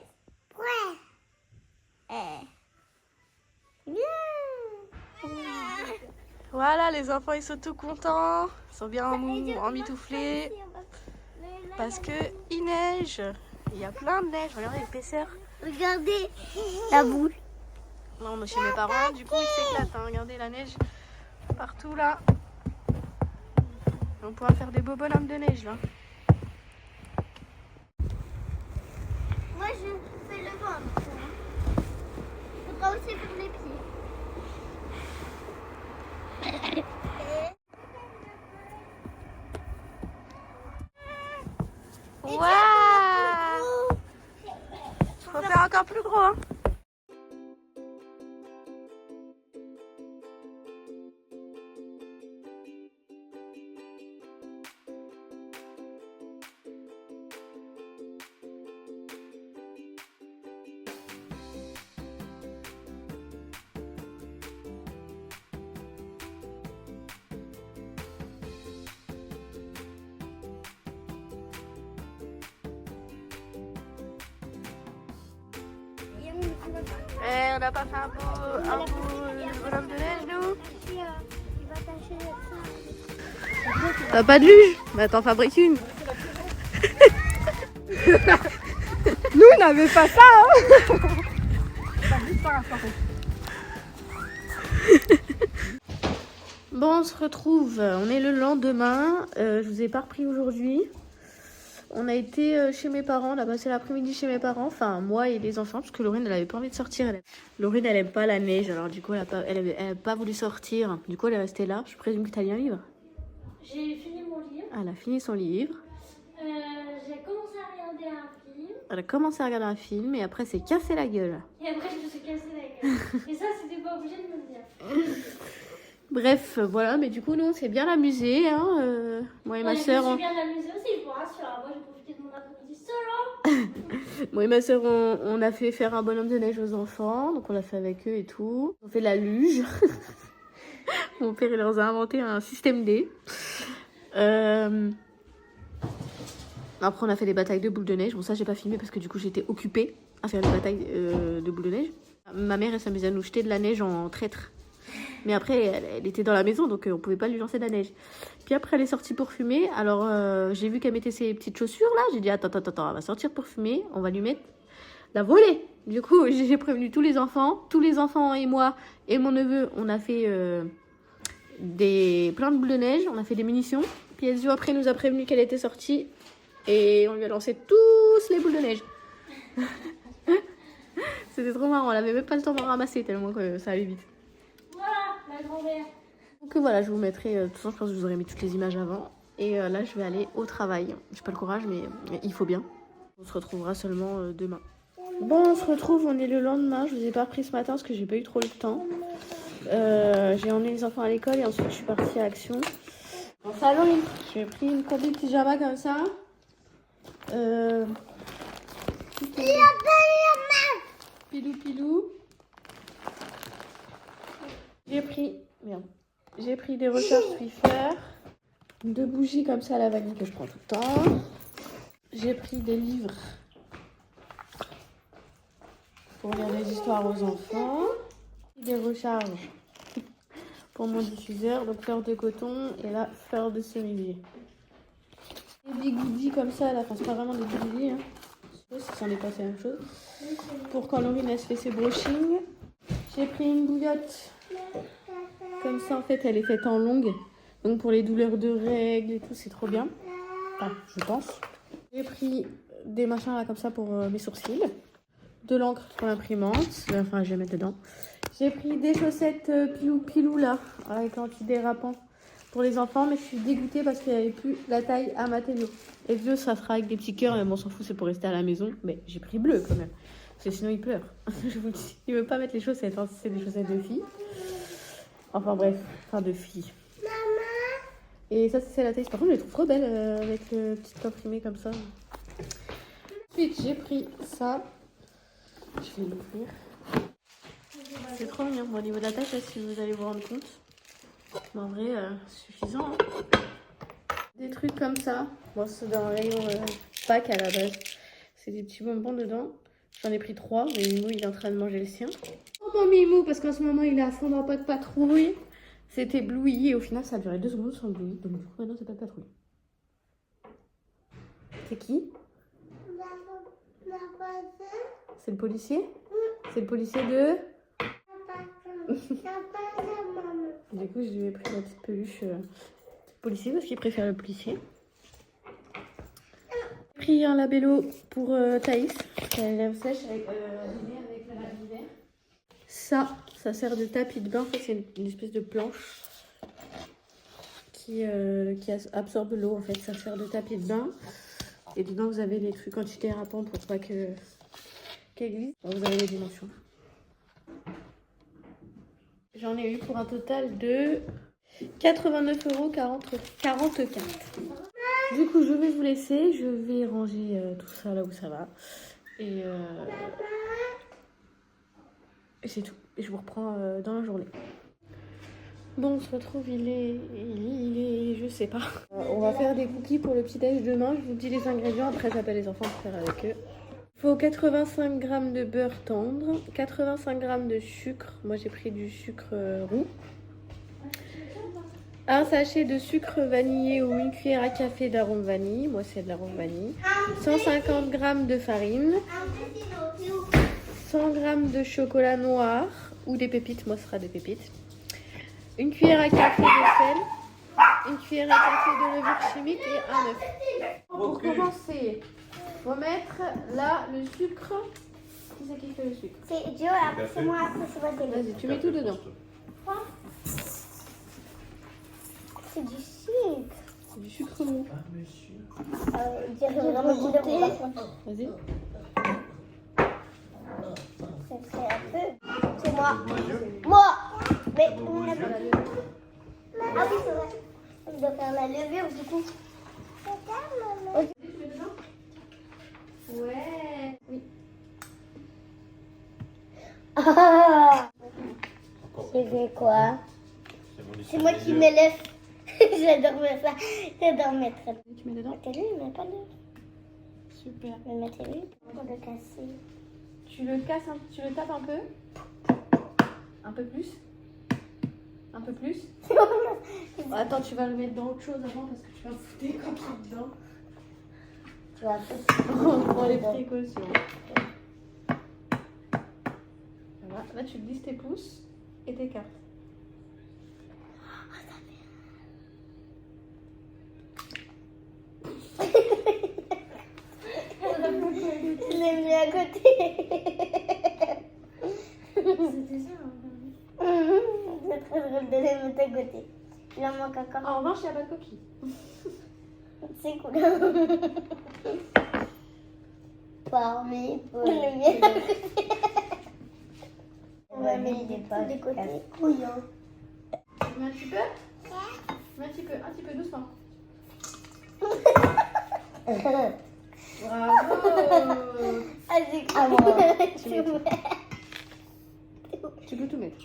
Bien. Voilà, les enfants, ils sont tout contents. Ils sont bien emmitouflés. Parce que il neige. Il y a plein de neige. Regardez l'épaisseur. Regardez la boule. Là, on est chez mes parents. Du coup, ils s'éclatent. Hein. Regardez la neige partout là. On pourra faire des beaux bonhommes de neige là. Moi, je fais le ventre. Il faudra aussi faire les pieds. Waouh! Faut faire encore plus gros. Hein. On n'a pas fait un beau bonhomme de neige, nous? Il va tâcher ça. T'as pas de luge? Bah t'en fabriques une. Nous, on n'avait pas ça, hein. Bon, on se retrouve. On est le lendemain. Je vous ai pas repris aujourd'hui. On a été chez mes parents. On a passé l'après-midi chez mes parents. Enfin, moi et les enfants. Parce que Laurine, elle avait pas envie de sortir. Laurine, elle aime pas la neige. Alors, du coup, elle a pas voulu sortir. Du coup, elle est restée là. Je présume que t'as lu un livre. J'ai fini mon livre. Elle a fini son livre. J'ai commencé à regarder un film. Elle a commencé à regarder un film. Et après, s'est cassé la gueule. Et après, je me suis cassé la gueule. Et ça, c'était pas obligé de me le dire. Bref, voilà. Mais du coup, nous, on s'est bien amusés. Hein. Moi et ma soeur. Je me suis bien amusée aussi, je vous rassure. Moi, j'ai profité de mon après-midi solo. Moi et ma soeur, on a fait faire un bonhomme de neige aux enfants. Donc, on l'a fait avec eux et tout. On fait de la luge. Mon père, il leur a inventé un système D. Après, on a fait des batailles de boules de neige. Bon, ça, j'ai pas filmé parce que du coup, j'étais occupée à faire des batailles de boules de neige. Ma mère, elle s'amusait à nous jeter de la neige en traître. Mais après, elle était dans la maison, donc on pouvait pas lui lancer de la neige. Puis après, elle est sortie pour fumer. Alors, j'ai vu qu'elle mettait ses petites chaussures là. J'ai dit, attends, elle va sortir pour fumer. On va lui mettre la volée. Du coup, j'ai prévenu tous les enfants. Tous les enfants et moi et mon neveu, on a fait plein de boules de neige. On a fait des munitions. Puis Elzio, après, nous a prévenu qu'elle était sortie. Et on lui a lancé tous les boules de neige. C'était trop marrant. Elle avait même pas le temps de ramasser tellement que ça allait vite. Voilà, la grand-mère. Donc voilà, je vous mettrai, de toute façon je pense que vous aurez mis toutes les images avant. Et là je vais aller au travail. J'ai pas le courage mais il faut bien. On se retrouvera seulement demain. Bon, on se retrouve, on est le lendemain. Je vous ai pas repris ce matin parce que j'ai pas eu trop le temps. J'ai emmené les enfants à l'école et ensuite je suis partie à Action. En salon, j'ai pris une combi pyjama comme ça. Pilou pilou. J'ai pris des recharges Swiffer, 2 bougies comme ça à la vanille que je prends tout le temps. J'ai pris des livres pour lire des histoires aux enfants, des recharges pour mon diffuseur, donc fleur de coton et là fleur de cerisier. Des bigoudis comme ça, là, enfin c'est pas vraiment des bigoudis, hein. Je sais pas si c'en est passé la même chose. Pour quand Laurine elle se fait ses brushings. J'ai pris une bouillotte. Comme ça, en fait, elle est faite en longue. Donc, pour les douleurs de règles et tout, c'est trop bien. Enfin, je pense. J'ai pris des machins là, comme ça pour mes sourcils. De l'encre pour l'imprimante. Enfin, je vais mettre dedans. J'ai pris des chaussettes pilou là, avec antidérapant pour les enfants. Mais je suis dégoûtée parce qu'il n'y avait plus la taille à Mathéo. Et vieux, ça sera avec des petits cœurs. Mais bon, on s'en fout, c'est pour rester à la maison. Mais j'ai pris bleu quand même. Parce que sinon, il pleure. Je vous le dis. Il ne veut pas mettre les chaussettes. Hein, si c'est des chaussettes de filles. Enfin bref, enfin de filles. Maman. Et ça c'est la taille. Par contre je les trouve trop belles avec le petit imprimé comme ça. Ensuite j'ai pris ça. Je vais l'ouvrir. C'est trop mignon. Bon, au niveau de la taille, là, si vous allez vous rendre compte. Mais en vrai, suffisant. Hein. Des trucs comme ça. Bon c'est dans un rayon pack à la base. C'est des petits bonbons dedans. J'en ai pris 3. Mais Mimo il est en train de manger le sien. Mon Mimou, parce qu'en ce moment il est à fond dans pas de patrouille. C'était Bluey et au final ça a duré 2 secondes sans Bluey. Donc du coup maintenant c'est pas de patrouille. C'est qui? C'est le policier? C'est le policier de... Du coup je lui ai pris la petite peluche policier parce qu'il préfère le policier. J'ai pris un labello pour Thaïs. Elle lève sèche avec l'hiver. Ça sert de tapis de bain. En fait, c'est une espèce de planche qui absorbe l'eau. En fait, ça sert de tapis de bain. Et dedans, vous avez les trucs antidérapants pour pas qu'elle glisse. Bon, vous avez les dimensions. J'en ai eu pour un total de 89,44 €. Du coup, je vais vous laisser. Je vais ranger tout ça là où ça va. Et c'est tout. Et je vous reprends dans la journée. Bon, on se retrouve, il est je sais pas. On va faire des cookies pour le petit déj demain. Je vous dis les ingrédients, après j'appelle les enfants pour faire avec eux. Il faut 85 g de beurre tendre, 85 g de sucre. Moi j'ai pris du sucre roux. Un sachet de sucre vanillé ou une cuillère à café d'arôme vanille. Moi c'est de l'arôme vanille. 150 g de farine. 100 g de chocolat noir ou des pépites, moi ce sera des pépites. Une cuillère à café de sel, une cuillère à café de levure chimique et un œuf. Pour commencer, il faut mettre là le sucre. Qui c'est qui fait le sucre? C'est Joe, après c'est moi, après c'est moi. Vas-y, tu mets tout dedans. C'est du sucre. C'est du sucre mou. J'ai vraiment goûté. Vas-y. C'est un peu. C'est moi. Moi. Mais on a... Ah oui, c'est vrai. On doit faire la levure du coup. Ouais. Oui. Ah. J'ai fait quoi? C'est moi qui m'élève. J'adore faire ça. J'adore mettre. Tu mets dedans? Mettez-le, mais pas de. Super. Mais mettez-le pour le casser. Tu le casses, tu le tapes un peu. Un peu plus. Un peu plus. Attends, tu vas le mettre dans autre chose avant parce que tu vas foutre des coquilles dedans. Tu vas faire. On prend les précautions. Voilà, là tu glisses tes pouces et tes cartes. Je l'ai mis à côté. C'était ça. C'est très drôle de de les mettre à côté. Il en manque encore. En revanche, il n'y a pas de coquille. C'est cool. Parmi pour le mien. On va mettre des côtés. Couillons. Tu mets un petit peu? Mets un petit peu, doucement. Bravo! Ah, c'est cool. À moi. Tu mets. Tu peux tout mettre.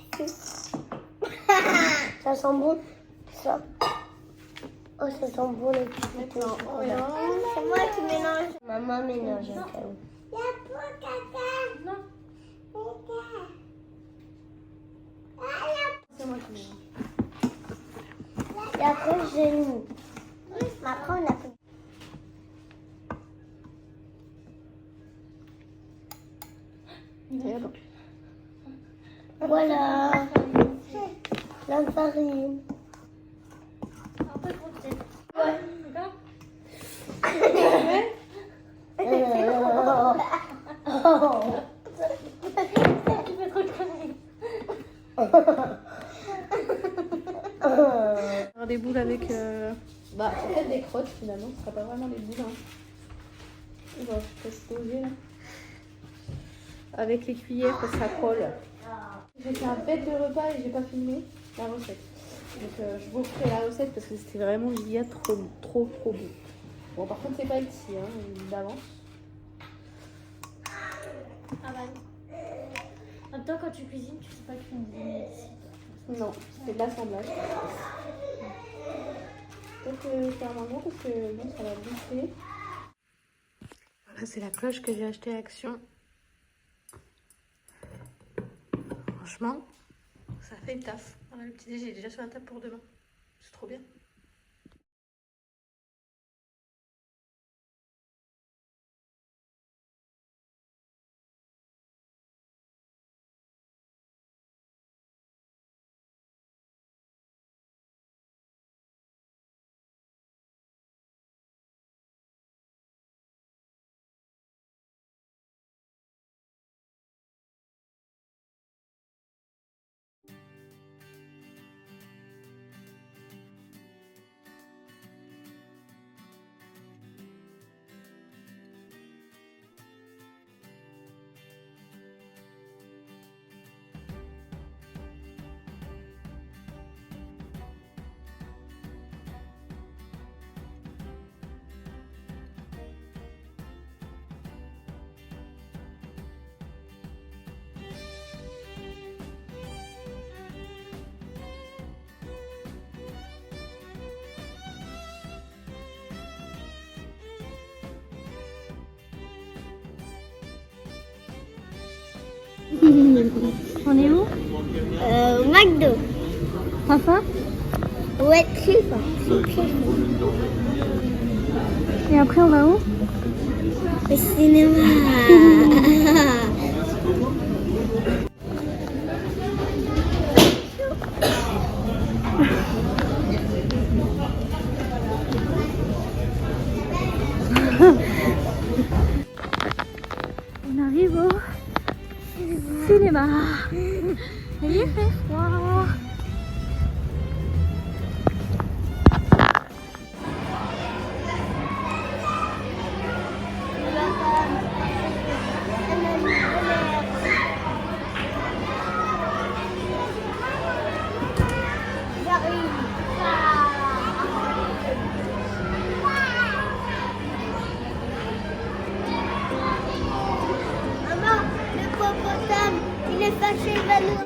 Ça sent bon. Ça. Oh, ça sent bon les petits Maintenant, on C'est mélange. moi qui mélange. Maman mélange. Non. C'est moi qui mélange. Et après, j'ai mis. Après, on a fait. Et bon. Voilà. La farine. Un peu trop peut-être. Ouais. D'accord. Tu fais trop de conneries. Faire des boules avec. Bah, en fait, des crottes finalement, ce sera pas vraiment des boules. Hein. Bon, je vais poser là. Avec les cuillères, parce que ça colle. J'ai fait un bête de repas et j'ai pas filmé la recette. Donc, je vous ferai la recette parce que c'était vraiment trop beau. Bon, par contre, c'est pas ici, hein, d'avance. Ah bah non. En même temps, quand tu cuisines, tu sais pas cuisiner ici. Non, c'est de l'assemblage. Peut-être faire moins parce que bon, ça va bouffer. Voilà, c'est la cloche que j'ai achetée à Action. Franchement, ça fait le taf. Voilà, le petit déjeuner est déjà sur la table pour demain. C'est trop bien. On est où? Au McDo. T'as faim? Ouais, très fort. Et après, on va où? Au cinéma. On arrive au cinéma. Il fait froid. Maman, le hippopotame, il est fâché, il va nous...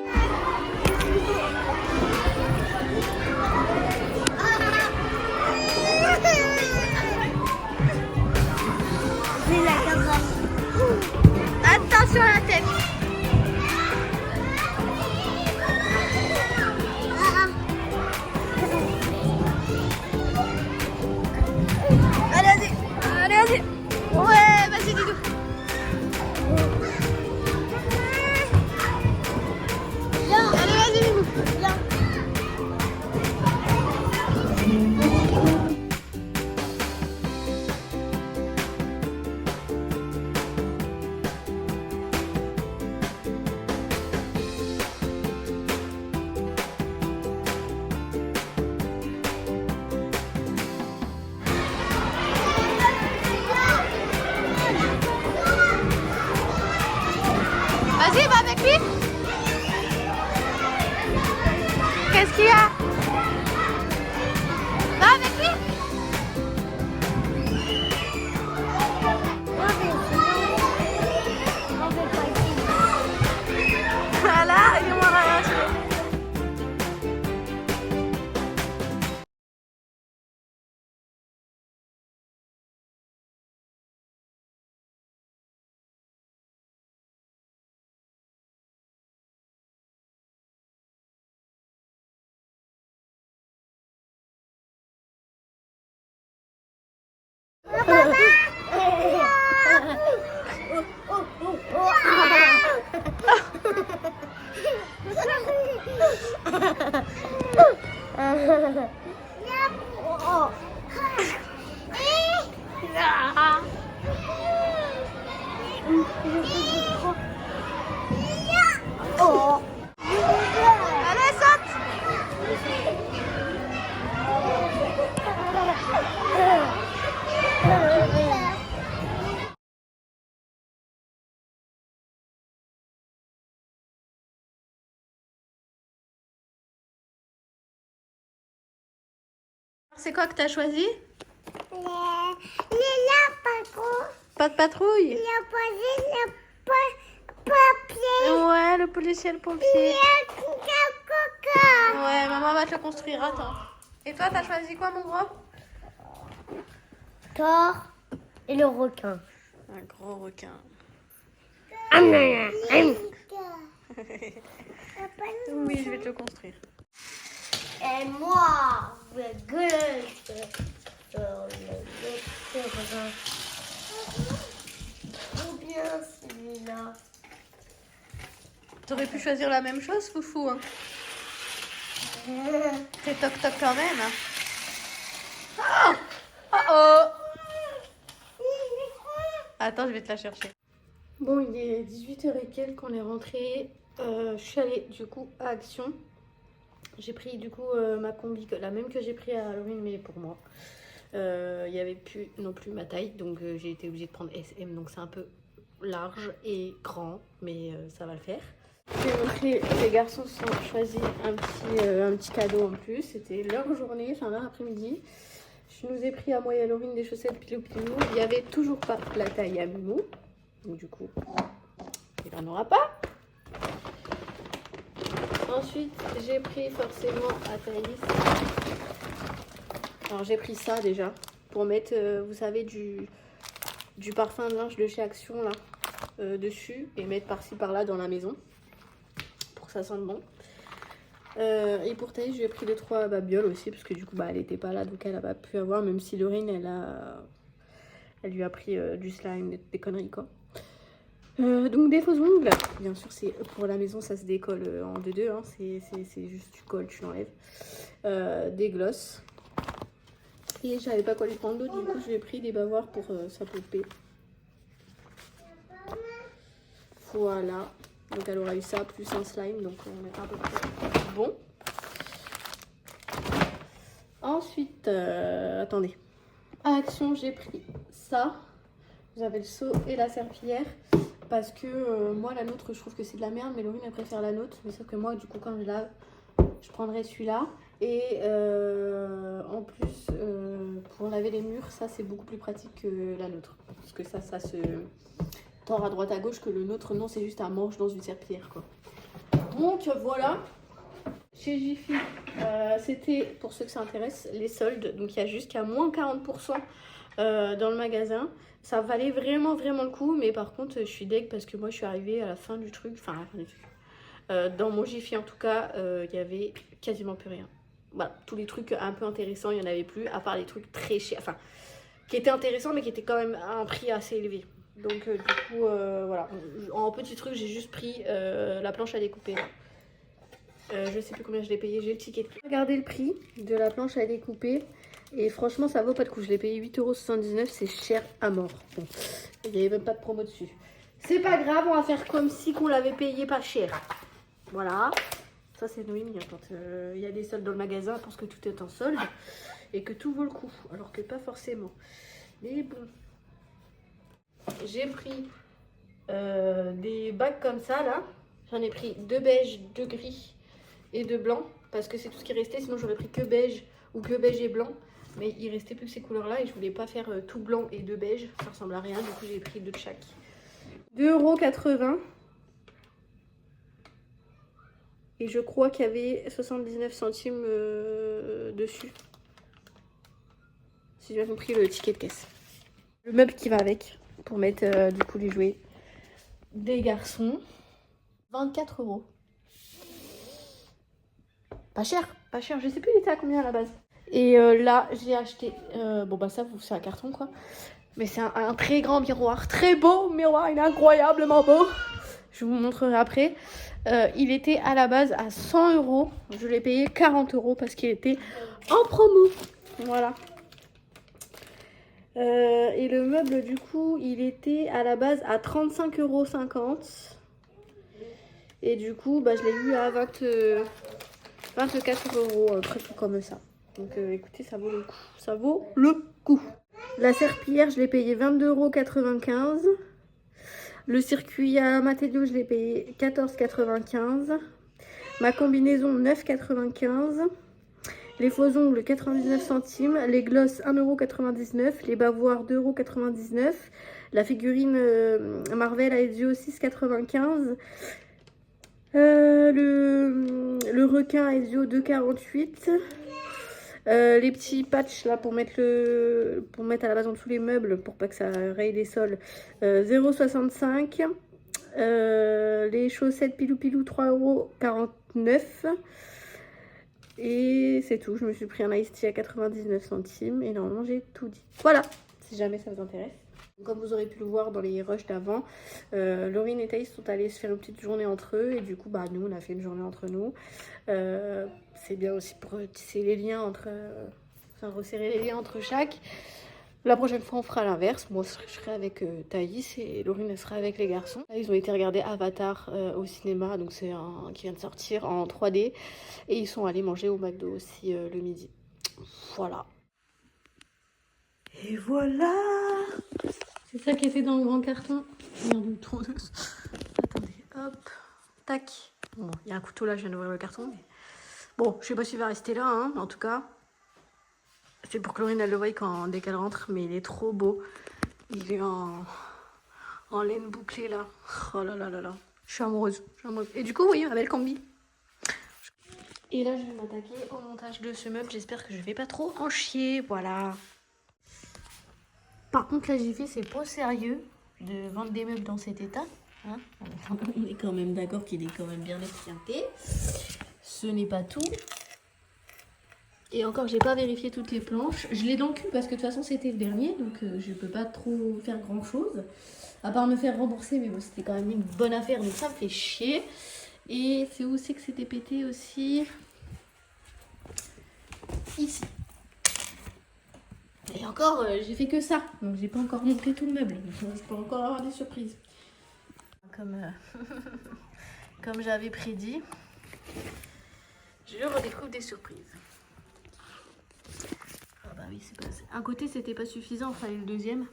Allez, saute! C'est quoi que t'as choisi? Les lapins. Pas de patrouille? Il a posé le papier. Ouais, le policier et le pompier. Il a coca. Ouais, maman va te le construire, attends. Et toi, t'as choisi quoi, mon gros? Thor et le requin. Un gros requin. Oui, je vais te le construire. Et moi, je gueule sur le terrain. Ou bien celui-là. T'aurais pu choisir la même chose, Foufou, hein? C'est toc-toc quand même, hein? Oh! Oh! Attends, je vais te la chercher. Bon, il est 18h et quelques, on est rentré. Je suis allée du coup à Action. J'ai pris du coup ma combi, la même que j'ai pris à Halloween, mais pour moi. Il n'y avait plus non plus ma taille, donc j'ai été obligée de prendre SM, donc c'est un peu large et grand, mais ça va le faire. Les garçons se sont choisis un petit cadeau en plus, c'était leur journée, enfin leur après-midi. Je nous ai pris à moi et Halloween des chaussettes pilou-pilou. Il n'y avait toujours pas la taille à Mimou, donc du coup, il n'en aura pas. Ensuite, j'ai pris forcément à Thaïs. Alors j'ai pris ça déjà pour mettre, vous savez, du parfum de linge de chez Action là dessus et mettre par-ci par-là dans la maison pour que ça sente bon. Et pour Thaïs, j'ai pris les 3 babioles aussi parce que du coup elle était pas là, donc elle a pas pu avoir, même si Laurine elle lui a pris du slime, des conneries quoi. Donc des faux ongles, bien sûr c'est pour la maison, ça se décolle en 2-2, hein. C'est juste tu colles, tu l'enlèves. Des glosses. Et je savais pas quoi lui prendre d'autre, du coup je lui ai pris des bavoirs pour sa poupée. Voilà, donc elle aura eu ça plus un slime, donc on est un peu plus bon. Ensuite, attendez, à Action j'ai pris ça. Vous avez le seau et la serpillière. Parce que moi la nôtre je trouve que c'est de la merde, mais Laurine elle préfère la nôtre. Mais sauf que moi du coup quand je lave, je prendrai celui-là. Et en plus pour laver les murs, ça c'est beaucoup plus pratique que la nôtre. Parce que ça se tord à droite à gauche, que le nôtre non, c'est juste un manche dans une serpillière quoi. Donc voilà. Chez Jiffy, c'était, pour ceux que ça intéresse, les soldes. Donc il y a jusqu'à moins 40% dans le magasin. Ça valait vraiment le coup, mais par contre je suis deg parce que moi je suis arrivée à la fin du truc, enfin à la fin du truc. Dans mon Jiffy en tout cas, il y avait quasiment plus rien. Voilà, tous les trucs un peu intéressants, il n'y en avait plus, à part les trucs très chers, enfin qui étaient intéressants mais qui étaient quand même à un prix assez élevé. Donc du coup voilà, en petit truc j'ai juste pris la planche à découper. Je sais plus combien je l'ai payé, j'ai le ticket. Regardez le prix de la planche à découper. Et franchement, ça vaut pas le coup. Je l'ai payé 8,79 €, c'est cher à mort. Bon, il n'y avait même pas de promo dessus. C'est pas grave, on va faire comme si qu'on l'avait payé pas cher. Voilà. Ça, c'est Noémie. Quand il y a des soldes dans le magasin, je pense que tout est en solde. Et que tout vaut le coup. Alors que pas forcément. Mais bon. J'ai pris des bacs comme ça, là. J'en ai pris 2 beiges, 2 gris et 2 blancs. Parce que c'est tout ce qui restait. Sinon, j'aurais pris que beige ou que beige et blanc. Mais il restait plus que ces couleurs-là et je voulais pas faire tout blanc et 2 beige. Ça ressemble à rien, du coup j'ai pris 2 de chaque. 2,80 €. Et je crois qu'il y avait 79 centimes dessus. Si j'ai bien compris, le ticket de caisse. Le meuble qui va avec pour mettre du coup les jouets des garçons. 24 €. Pas cher, pas cher. Je sais plus il était à combien à la base. Et là, j'ai acheté... bon, bah ça, c'est un carton, quoi. Mais c'est un très grand miroir. Très beau miroir. Il est incroyablement beau. Je vous montrerai après. Il était à la base à 100 €. Je l'ai payé 40 € parce qu'il était en promo. Voilà. Et le meuble, du coup, il était à la base à 35,50 €. Et du coup, bah, je l'ai eu à 24 €, presque comme ça. Donc écoutez, ça vaut le coup. Ça vaut le coup. La serpillière, je l'ai payé 22,95 €. Le circuit à Matédio, je l'ai payé 14,95 €. Ma combinaison, 9,95 €. Les faux ongles, 99 centimes. Les glosses, 1,99 €. Les bavoirs, 2,99 €. La figurine Marvel à Ezio, 6,95 €. Le requin à Ezio, 2,48 €. Les petits patchs là pour mettre à la base en dessous les meubles pour pas que ça raye les sols, 0,65 €. Les chaussettes pilou pilou, 3,49 €. Et c'est tout, je me suis pris un iced tea à 99 centimes et normalement j'ai tout dit. Voilà, si jamais ça vous intéresse. Comme vous aurez pu le voir dans les rushs d'avant, Laurine et Thaïs sont allés se faire une petite journée entre eux. Et du coup, bah, nous, on a fait une journée entre nous. C'est bien aussi pour tisser les liens entre... resserrer les liens entre chaque. La prochaine fois, on fera l'inverse. Moi, je serai avec Thaïs et Laurine, elle sera avec les garçons. Ils ont été regarder Avatar au cinéma. Donc, c'est un qui vient de sortir en 3D. Et ils sont allés manger au McDo aussi le midi. Voilà. Et voilà! C'est ça qui était dans le grand carton. Merde, trop de... Attendez, hop, tac. Bon, il y a un couteau là, je viens d'ouvrir le carton. Mais... Bon, je sais pas s'il va rester là, hein, en tout cas. C'est pour que Laurine elle le voie dès qu'elle rentre, mais il est trop beau. Il est en laine bouclée là. Oh là là là là. Je suis amoureuse. Et du coup, oui, ma belle combi. Et là, je vais m'attaquer au montage de ce meuble. J'espère que je vais pas trop en chier. Voilà. Par contre, là, j'ai fait, c'est pas sérieux de vendre des meubles dans cet état. Hein, on est quand même d'accord qu'il est quand même bien esquinté. Ce n'est pas tout. Et encore, j'ai pas vérifié toutes les planches. Je l'ai dans le cul parce que de toute façon, c'était le dernier. Donc, je peux pas trop faire grand chose. À part me faire rembourser. Mais bon, c'était quand même une bonne affaire. Donc, ça me fait chier. Et c'est où c'est que c'était pété aussi? Ici. Et encore, j'ai fait que ça. Donc, j'ai pas encore monté tout le meuble. Donc, je peux encore avoir des surprises. Comme j'avais prédit, je redécouvre des surprises. Ah bah oui, c'est pas... Un côté, c'était pas suffisant. Il fallait le deuxième.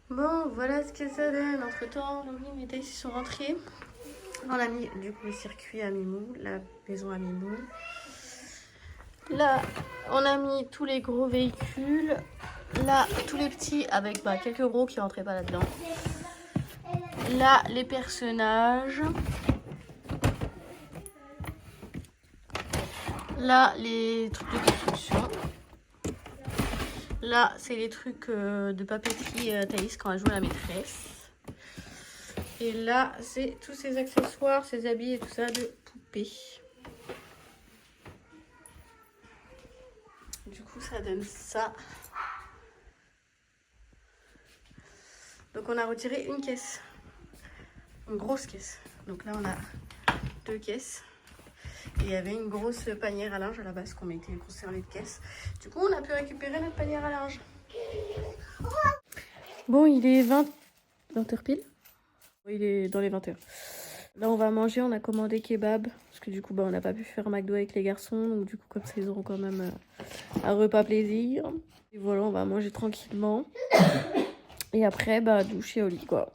Bon, voilà ce que ça donne. Entre temps, Laurine et Thaïs sont rentrés. On a mis du coup le circuit à Mimou, la maison à Mimou. Là, on a mis tous les gros véhicules. Là, tous les petits avec quelques gros qui rentraient pas là-dedans. Là, les personnages. Là, les trucs de construction. Là, c'est les trucs de papeterie Thaïs quand elle joue à la maîtresse. Et là, c'est tous ces accessoires, ces habits et tout ça de poupée. Du coup, ça donne ça. Donc, on a retiré une caisse. Une grosse caisse. Donc là, on a 2 caisses. Et il y avait une grosse panière à linge à la base qu'on mettait une grosse serviette de caisse. Du coup, on a pu récupérer notre panière à linge. Bon, il est 20h pile. Il est dans les 20h. Là, on va manger. On a commandé kebab. Parce que du coup, on n'a pas pu faire McDo avec les garçons. Donc du coup, comme ça, ils auront quand même un repas plaisir. Et voilà, on va manger tranquillement. Et après, douche et au lit, quoi.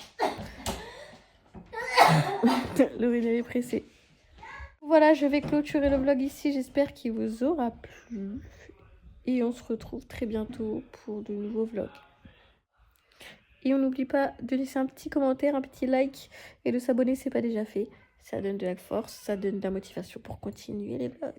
Laurine est pressée. Voilà, je vais clôturer le vlog ici. J'espère qu'il vous aura plu. Et on se retrouve très bientôt pour de nouveaux vlogs. Et on n'oublie pas de laisser un petit commentaire, un petit like et de s'abonner si ce n'est pas déjà fait. Ça donne de la force, ça donne de la motivation pour continuer les vlogs.